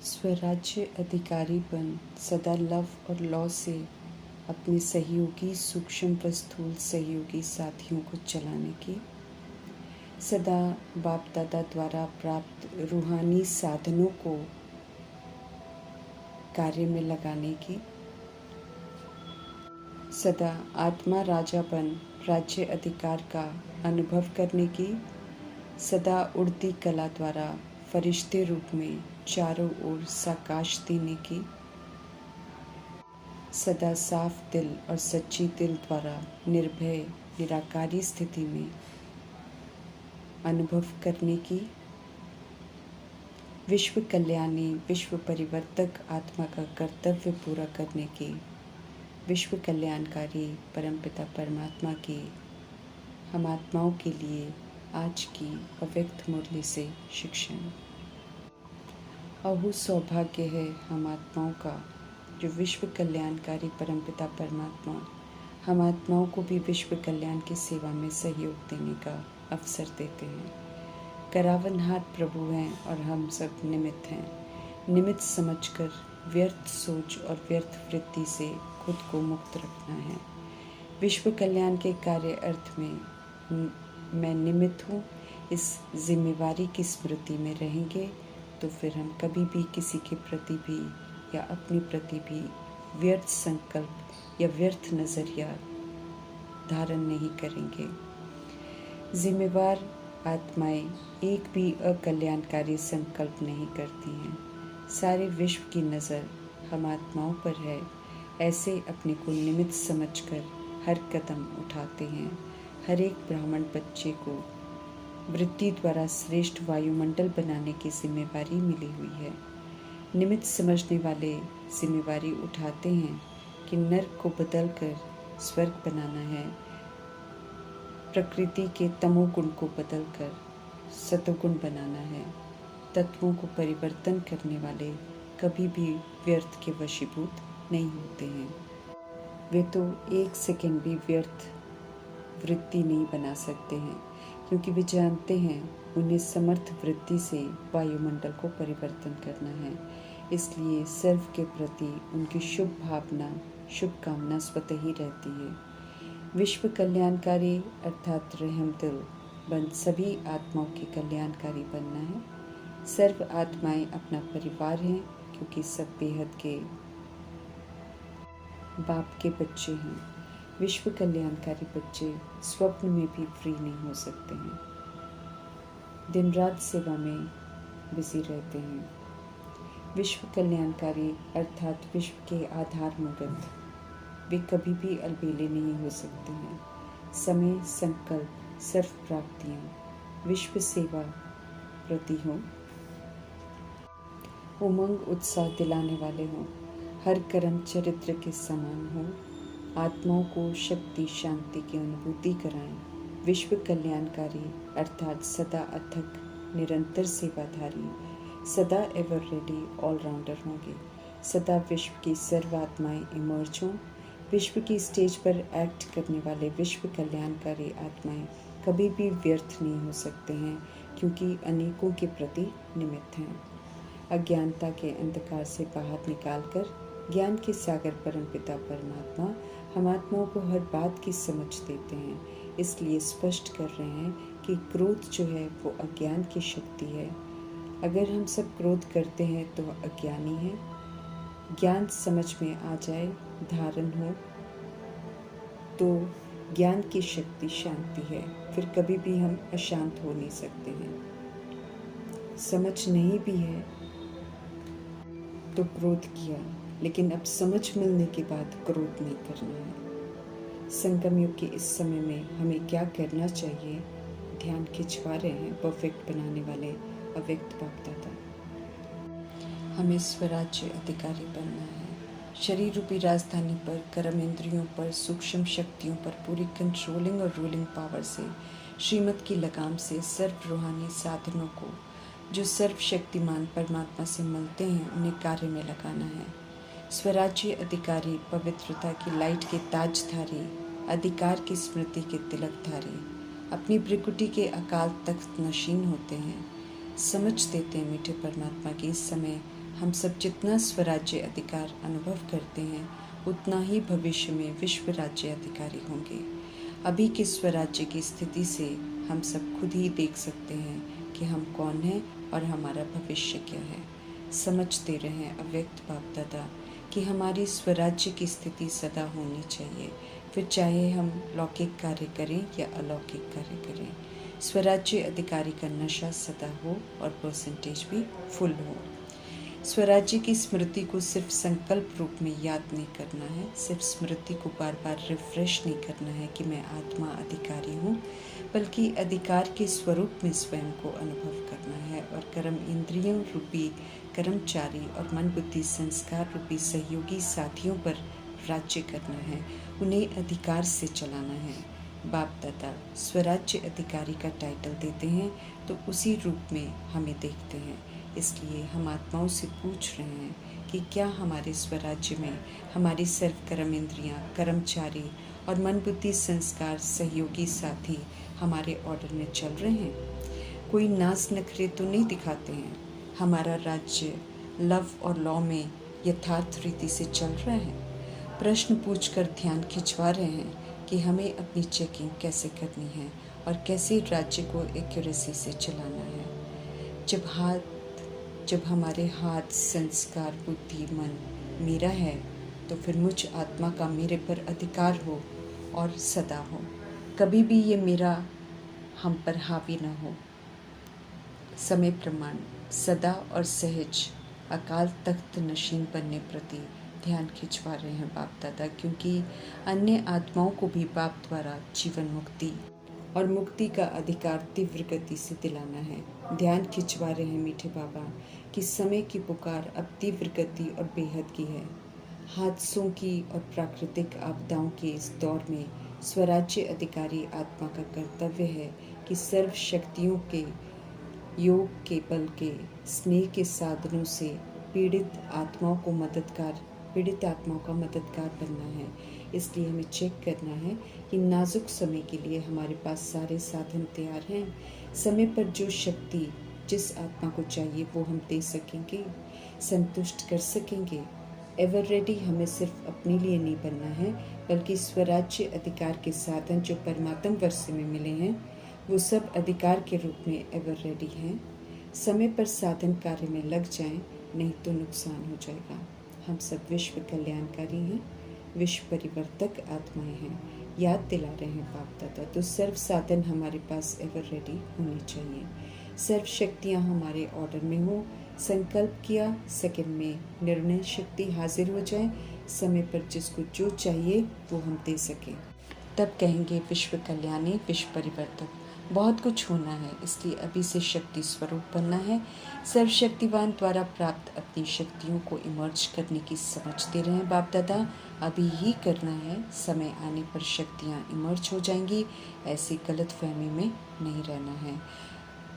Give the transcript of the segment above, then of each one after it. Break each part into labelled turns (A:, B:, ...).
A: स्वराज्य अधिकारी बन सदा लव और लॉ से अपने सहयोगी सूक्ष्म व स्थूल सहयोगी साथियों को चलाने की, सदा बाप दादा द्वारा प्राप्त रूहानी साधनों को कार्य में लगाने की, सदा आत्मा राजा बन राज्य अधिकार का अनुभव करने की, सदा उड़ती कला द्वारा फरिश्ते रूप में चारों ओर साकाश देने की, सदा साफ दिल और सच्ची दिल द्वारा निर्भय निराकारी स्थिति में अनुभव करने की, विश्व कल्याणी विश्व परिवर्तक आत्मा का कर्तव्य पूरा करने की, विश्व कल्याणकारी परमपिता परमात्मा की हम आत्माओं के लिए आज की अव्यक्त मुरली से शिक्षण। अहो सौभाग्य है हम आत्माओं का जो विश्व कल्याणकारी परमपिता परमात्मा हम आत्माओं को भी विश्व कल्याण की सेवा में सहयोग देने का अवसर देते हैं। करावनहार प्रभु हैं और हम सब निमित्त हैं। निमित्त समझकर व्यर्थ सोच और व्यर्थ वृत्ति से खुद को मुक्त रखना है। विश्व कल्याण के कार्य अर्थ में मैं निमित्त हूँ, इस जिम्मेवारी की स्मृति में रहेंगे तो फिर हम कभी भी किसी के प्रति भी या अपने प्रति भी व्यर्थ संकल्प या व्यर्थ नज़रिया धारण नहीं करेंगे। जिम्मेवार आत्माएं एक भी अकल्याणकारी संकल्प नहीं करती हैं। सारे विश्व की नज़र हम आत्माओं पर है, ऐसे अपने को निमित्त समझकर हर कदम उठाते हैं। हर एक ब्राह्मण बच्चे को वृत्ति द्वारा श्रेष्ठ वायुमंडल बनाने की जिम्मेवारी मिली हुई है। निमित्त समझने वाले जिम्मेवारी उठाते हैं कि नर्क को बदलकर स्वर्ग बनाना है, प्रकृति के तमोगुण को बदलकर सतोगुण बनाना है। तत्वों को परिवर्तन करने वाले कभी भी व्यर्थ के वशीभूत नहीं होते हैं। वे तो एक सेकंड भी व्यर्थ वृत्ति नहीं बना सकते हैं, क्योंकि वे जानते हैं उन्हें समर्थ वृत्ति से वायुमंडल को परिवर्तन करना है। इसलिए सर्व के प्रति उनकी शुभ भावना शुभकामना स्वतः ही रहती है। विश्व कल्याणकारी अर्थात रहम दिल बन सभी आत्माओं के कल्याणकारी बनना है। सर्व आत्माएं अपना परिवार हैं, क्योंकि सब बेहद के बाप के बच्चे हैं। विश्व कल्याणकारी बच्चे स्वप्न में भी फ्री नहीं हो सकते हैं, दिन रात सेवा में बिजी रहते हैं। विश्व कल्याणकारी अर्थात विश्व के आधार मूर्त वे कभी भी अलबेले नहीं हो सकते हैं। समय संकल्प सर्व प्राप्तियाँ विश्व सेवा प्रति हों, उमंग उत्साह दिलाने वाले हों, हर कर्म चरित्र के समान हो, आत्माओं को शक्ति शांति की अनुभूति कराएं। विश्व कल्याणकारी अर्थात सदा अथक निरंतर सेवाधारी सदा एवर रेडी ऑलराउंडर होंगे। सदा विश्व की सर्व आत्माएं इमर्ज हों। विश्व की स्टेज पर एक्ट करने वाले विश्व कल्याणकारी आत्माएं कभी भी व्यर्थ नहीं हो सकते हैं, क्योंकि अनेकों के प्रति निमित्त हैं। अज्ञानता के अंधकार से बाहर निकालकर ज्ञान के सागर परमपिता परमात्मा हम आत्माओं को हर बात की समझ देते हैं। इसलिए स्पष्ट कर रहे हैं कि क्रोध जो है वो अज्ञान की शक्ति है। अगर हम सब क्रोध करते हैं तो अज्ञानी है। ज्ञान समझ में आ जाए, धारण हो, तो ज्ञान की शक्ति शांति है। फिर कभी भी हम अशांत हो नहीं सकते हैं। समझ नहीं भी है तो क्रोध किया, लेकिन अब समझ मिलने के बाद क्रोध नहीं करना है। संगम युग के इस समय में हमें क्या करना चाहिए? ध्यान खिंचवा रहे हैं परफेक्ट बनाने वाले अव्यक्त बाप दादा। हमें स्वराज्य अधिकारी बनना है। शरीर रूपी राजधानी पर, कर्म इंद्रियों पर, सूक्ष्म शक्तियों पर पूरी कंट्रोलिंग और रूलिंग पावर से, श्रीमत की लगाम से सर्व रूहानी साधनों को जो सर्वशक्तिमान परमात्मा से मिलते हैं उन्हें कार्य में लगाना है। स्वराज्य अधिकारी पवित्रता की लाइट के ताजधारी, अधिकार की स्मृति के तिलकधारी, अपनी भृकुटी के अकाल तख्त नशीन होते हैं। समझ देते हैं मीठे परमात्मा की इस समय हम सब जितना स्वराज्य अधिकार अनुभव करते हैं उतना ही भविष्य में विश्व राज्य अधिकारी होंगे। अभी के स्वराज्य की स्थिति से हम सब खुद ही देख सकते हैं कि हम कौन हैं और हमारा भविष्य क्या है। समझते रहें अव्यक्त बाप दादा कि हमारी स्वराज्य की स्थिति सदा होनी चाहिए, फिर चाहे हम लौकिक कार्य करें या अलौकिक कार्य करें। स्वराज्य अधिकारी का नशा सदा हो और परसेंटेज भी फुल हो। स्वराज्य की स्मृति को सिर्फ संकल्प रूप में याद नहीं करना है, सिर्फ स्मृति को बार बार रिफ्रेश नहीं करना है कि मैं आत्मा अधिकारी हूँ, बल्कि अधिकार के स्वरूप में स्वयं को अनुभव करना है और कर्म इंद्रियों रूपी कर्मचारी और मन बुद्धि संस्कार रूपी सहयोगी साथियों पर राज्य करना है, उन्हें अधिकार से चलाना है। बाप दादा स्वराज्य अधिकारी का टाइटल देते हैं तो उसी रूप में हमें देखते हैं। इसलिए हम आत्माओं से पूछ रहे हैं कि क्या हमारे स्वराज्य में हमारी सर्व कर्म इंद्रियाँ, कर्मचारी और मन बुद्धि संस्कार सहयोगी साथी हमारे ऑर्डर में चल रहे हैं। कोई नाज नखरे तो नहीं दिखाते हैं। हमारा राज्य लव और लॉ में यथार्थ रीति से चल रहा है। प्रश्न पूछकर ध्यान खिंचवा रहे हैं कि हमें अपनी चेकिंग कैसे करनी है और कैसे राज्य को एक्यूरेसी से चलाना है। जब हमारे हाथ संस्कार बुद्धि मन मेरा है तो फिर मुझ आत्मा का मेरे पर अधिकार हो और सदा हो। कभी भी ये मेरा हम पर हावी न हो। समय प्रमाण सदा और सहज अकाल तख्त नशीन बनने प्रति ध्यान खिंचवा रहे हैं बाप दादा, क्योंकि अन्य आत्माओं को भी बाप द्वारा जीवन मुक्ति और मुक्ति का अधिकार तीव्र गति से दिलाना है। ध्यान खिंचवा रहे हैं मीठे बाबा कि समय की पुकार अब तीव्र गति और बेहद की है। हादसों की और प्राकृतिक आपदाओं के इस दौर में स्वराज्य अधिकारी आत्मा का कर्तव्य है कि सर्व शक्तियों के योग के बल के स्नेह के साधनों से पीड़ित आत्माओं का मददगार बनना है। इसलिए हमें चेक करना है कि नाजुक समय के लिए हमारे पास सारे साधन तैयार हैं। समय पर जो शक्ति जिस आत्मा को चाहिए वो हम दे सकेंगे, संतुष्ट कर सकेंगे। एवर रेडी हमें सिर्फ अपने लिए नहीं बनना है, बल्कि स्वराज्य अधिकार के साधन जो परमात्म वर्ष में मिले हैं वो सब अधिकार के रूप में एवर रेडी हैं। समय पर साधन कार्य में लग जाएं, नहीं तो नुकसान हो जाएगा। हम सब विश्व कल्याणकारी हैं, विश्व परिवर्तक आत्माएं हैं। याद दिला रहे हैं बाप दादा। तो सर्व साधन हमारे पास एवर रेडी होने चाहिए। सर्व शक्तियाँ हमारे ऑर्डर में हो। संकल्प किया सेकंड में निर्णय शक्ति हाजिर हो जाए। समय पर जिसको जो चाहिए वो हम दे सकें, तब कहेंगे विश्व कल्याणी विश्व परिवर्तक। बहुत कुछ होना है, इसलिए अभी से शक्ति स्वरूप बनना है। सर्वशक्तिवान द्वारा प्राप्त अपनी शक्तियों को इमर्ज करने की समझ दे रहे हैं बाप दादा। अभी ही करना है, समय आने पर शक्तियाँ इमर्ज हो जाएंगी। ऐसी गलतफहमी में नहीं रहना है,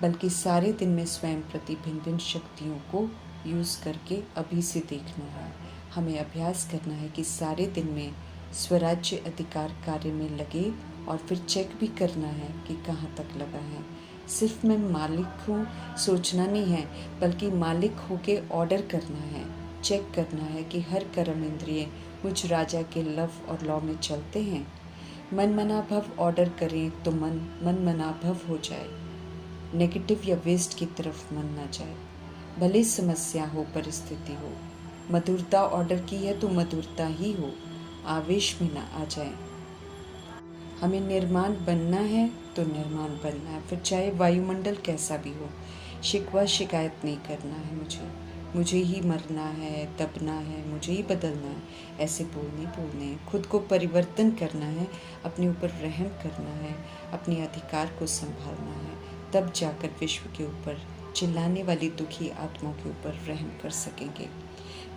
A: बल्कि सारे दिन में स्वयं प्रति भिन्न भिन्न शक्तियों को यूज़ करके अभी से देखना है। हमें अभ्यास करना है कि सारे दिन में स्वराज्य अधिकार कार्य में लगे और फिर चेक भी करना है कि कहाँ तक लगा है। सिर्फ मैं मालिक हूँ सोचना नहीं है, बल्कि मालिक होके ऑर्डर करना है। चेक करना है कि हर कर्म इंद्रिय मुझ राजा के लव और लॉ में चलते हैं। मन मना भव ऑर्डर करें तो मन मना भव हो जाए। नेगेटिव या वेस्ट की तरफ मन ना जाए, भले समस्या हो परिस्थिति हो। मधुरता ऑर्डर की है तो मधुरता ही हो, आवेश में ना आ जाए। हमें निर्माण बनना है तो निर्माण बनना है, फिर चाहे वायुमंडल कैसा भी हो। शिकवा शिकायत नहीं करना है मुझे ही मरना है, दबना है, मुझे ही बदलना है, ऐसे बोलने हैं। खुद को परिवर्तन करना है, अपने ऊपर रहम करना है, अपने अधिकार को संभालना है। तब जाकर विश्व के ऊपर चिल्लाने वाली दुखी आत्माओं के ऊपर रहम कर सकेंगे।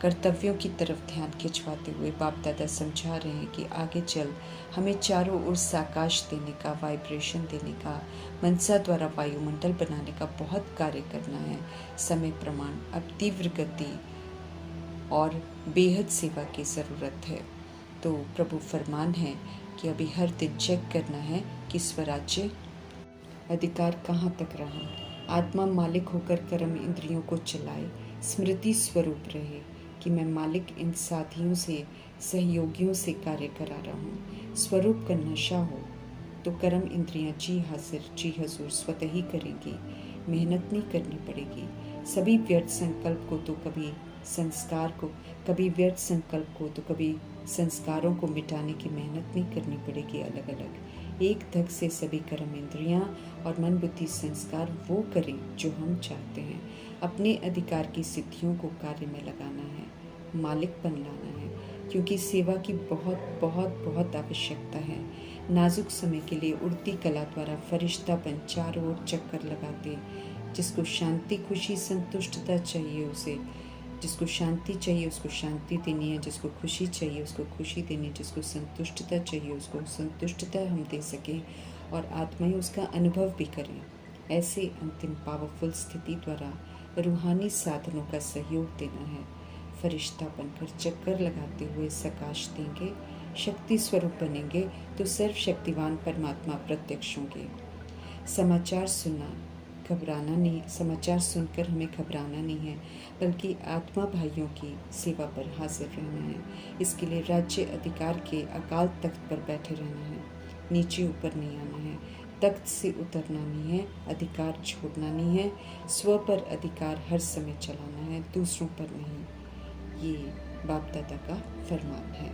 A: कर्तव्यों की तरफ ध्यान खिंचवाते हुए बाप दादा समझा रहे हैं कि आगे चल हमें चारों ओर साकाश देने का, वाइब्रेशन देने का, मनसा द्वारा वायुमंडल बनाने का बहुत कार्य करना है। समय प्रमाण अब तीव्र गति और बेहद सेवा की ज़रूरत है। तो प्रभु फरमान है कि अभी हर दिन चेक करना है कि स्वराज्य अधिकार कहाँ तक रहा। आत्मा मालिक होकर कर्म इंद्रियों को चलाए, स्मृति स्वरूप रहे कि मैं मालिक इन साथियों से, सहयोगियों से कार्य करा रहा हूँ। स्वरूप का नशा हो तो कर्म इंद्रियां जी हाजिर जी हजूर स्वतः ही करेंगी, मेहनत नहीं करनी पड़ेगी। सभी व्यर्थ संकल्प को तो कभी संस्कार को कभी व्यर्थ संकल्प को तो कभी संस्कारों को मिटाने की मेहनत नहीं करनी पड़ेगी। अलग अलग एक धक से सभी कर्म इंद्रियां और मन बुद्धि संस्कार वो करें जो हम चाहते हैं। अपने अधिकार की सिद्धियों को कार्य में लगाना है, मालिकपन लाना है, क्योंकि सेवा की बहुत बहुत बहुत आवश्यकता है। नाजुक समय के लिए उड़ती कला द्वारा फरिश्तापन चारों ओर चक्कर लगाते, जिसको शांति खुशी संतुष्टता चाहिए उसे, जिसको शांति चाहिए उसको शांति देनी है, जिसको खुशी चाहिए उसको खुशी देनी, जिसको संतुष्टता चाहिए उसको संतुष्टता हम दे सकें और आत्माएं उसका अनुभव भी करें। ऐसे अंतिम पावरफुल स्थिति द्वारा रूहानी साधनों का सहयोग देना है। फरिश्ता बनकर चक्कर लगाते हुए सकाश देंगे, शक्ति स्वरूप बनेंगे तो सर्वशक्तिवान परमात्मा प्रत्यक्ष होंगे। समाचार सुनना घबराना नहीं, समाचार सुनकर हमें घबराना नहीं है, बल्कि आत्मा भाइयों की सेवा पर हाजिर रहना है। इसके लिए राज्य अधिकार के अकाल तख्त पर बैठे रहना है, नीचे ऊपर नहीं आना है, तख्त से उतरना नहीं है, अधिकार छोड़ना नहीं है, स्व पर अधिकार हर समय चलाना है, दूसरों पर नहीं। ये बाप दादा का फरमान है।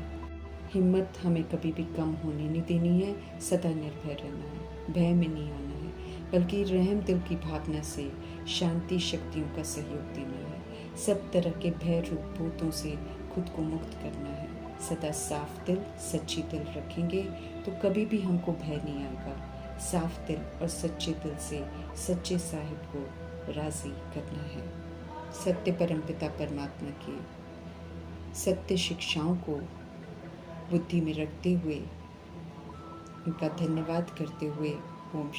A: हिम्मत हमें कभी भी कम होने नहीं देनी है, सदा निर्भय रहना है, भय में नहीं आना है, बल्कि रहम दिल की भावना से शांति शक्तियों का सहयोग देना है। सब तरह के भय रूप भूतों से खुद को मुक्त करना है। सदा साफ दिल सच्ची दिल रखेंगे तो कभी भी हमको भय नहीं आएगा। साफ दिल और सच्चे दिल से सच्चे साहिब को राजी करना है। सत्य परमपिता परमात्मा की सत्य शिक्षाओं को बुद्धि में रखते हुए उनका धन्यवाद करते हुए ओम